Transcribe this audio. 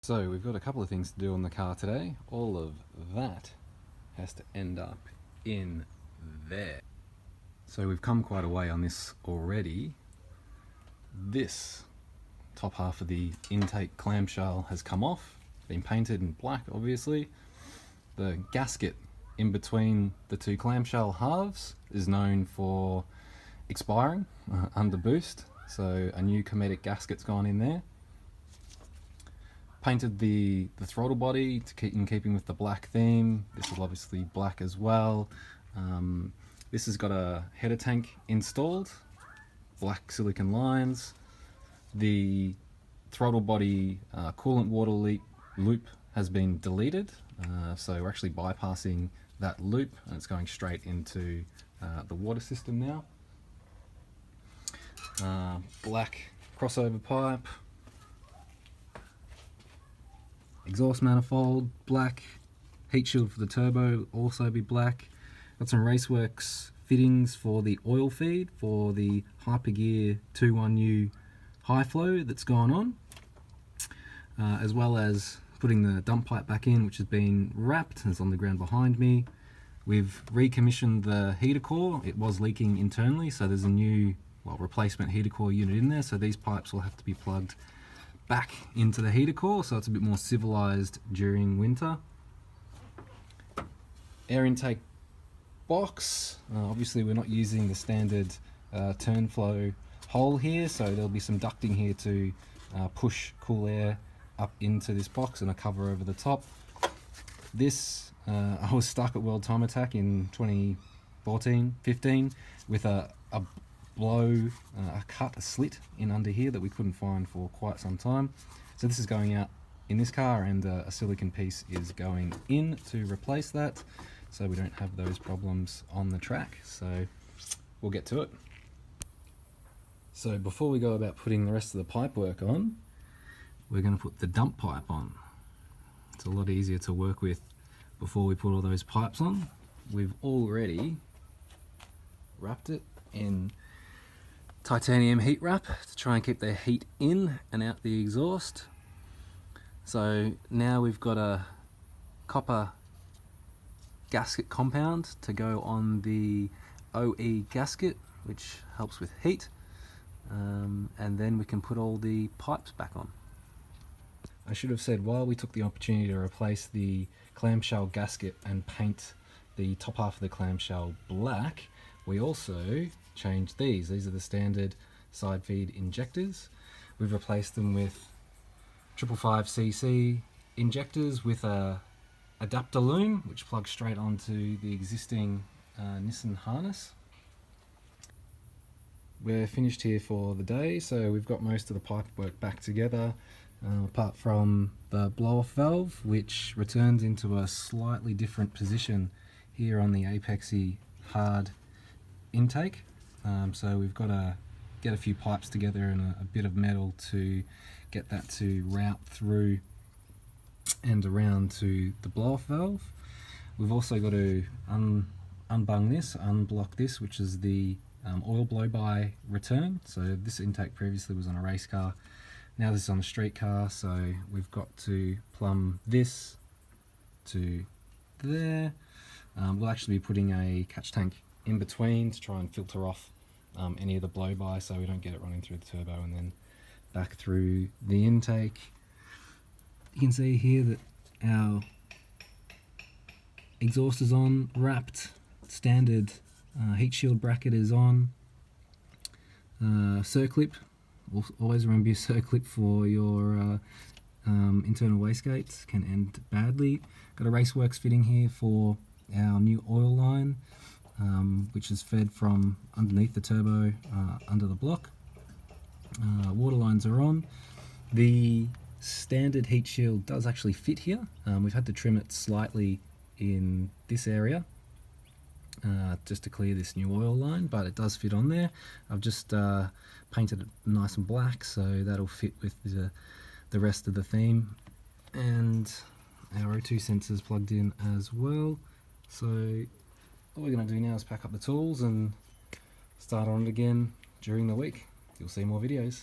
So we've got a couple of things to do on the car today. All of that has to end up in there. So we've come quite a way on this already. This top half of the intake clamshell has come off, been painted in black obviously. The gasket in between the two clamshell halves is known for expiring under boost, so a new Cometic gasket's gone in there. Painted the throttle body to keep in keeping with the black theme. This is obviously black as well. This has got a header tank installed, black silicon lines. The throttle body coolant water loop has been deleted, so we're actually bypassing that loop and it's going straight into the water system now. Black crossover pipe, exhaust manifold black, heat shield for the turbo also be black. Got some Raceworks fittings for the oil feed for the Hypergear 2.1U high flow that's gone on, as well as putting the dump pipe back in, which has been wrapped and is on the ground behind me. We've recommissioned the heater core. It was leaking internally, so there's a new replacement heater core unit in there, so these pipes will have to be plugged back into the heater core so it's a bit more civilized during winter. Air intake box, obviously we're not using the standard turn flow hole here, so there'll be some ducting here to push cool air up into this box and a cover over the top. This I was stuck at World Time Attack in 2014-15 with a slit in under here that we couldn't find for quite some time. So this is going out in this car, and a silicon piece is going in to replace that, so we don't have those problems on the track. So we'll get to it. So before we go about putting the rest of the pipe work on, we're going to put the dump pipe on. It's a lot easier to work with before we put all those pipes on. We've already wrapped it in titanium heat wrap to try and keep the heat in and out the exhaust. So now we've got a copper gasket compound to go on the OE gasket, which helps with heat, and then we can put all the pipes back on. I should have said, while we took the opportunity to replace the clamshell gasket and paint the top half of the clamshell black, we also changed these. These are the standard side feed injectors. We've replaced them with 555cc injectors with a adapter loom, which plugs straight onto the existing Nissan harness. We're finished here for the day, so we've got most of the pipe work back together, apart from the blow-off valve, which returns into a slightly different position here on the apexy hard intake. So we've got to get a few pipes together and a bit of metal to get that to route through and around to the blow-off valve. We've also got to unblock this, which is the oil blow-by return. So this intake previously was on a race car, now this is on a street car, so we've got to plumb this to there. We'll actually be putting a catch tank in between to try and filter off any of the blow-by so we don't get it running through the turbo and then back through the intake. You can see here that our exhaust is on, wrapped, standard heat shield bracket is on, circlip. Always remember your circlip for your internal wastegates, can end badly. Got a Raceworks fitting here for our new oil line, which is fed from underneath the turbo under the block. Water lines are on. The standard heat shield does actually fit here. We've had to trim it slightly in this area just to clear this new oil line, but it does fit on there. I've just painted it nice and black, so that'll fit with the rest of the theme. And our O2 sensors plugged in as well. So all we're going to do now is pack up the tools and start on it again during the week. You'll see more videos.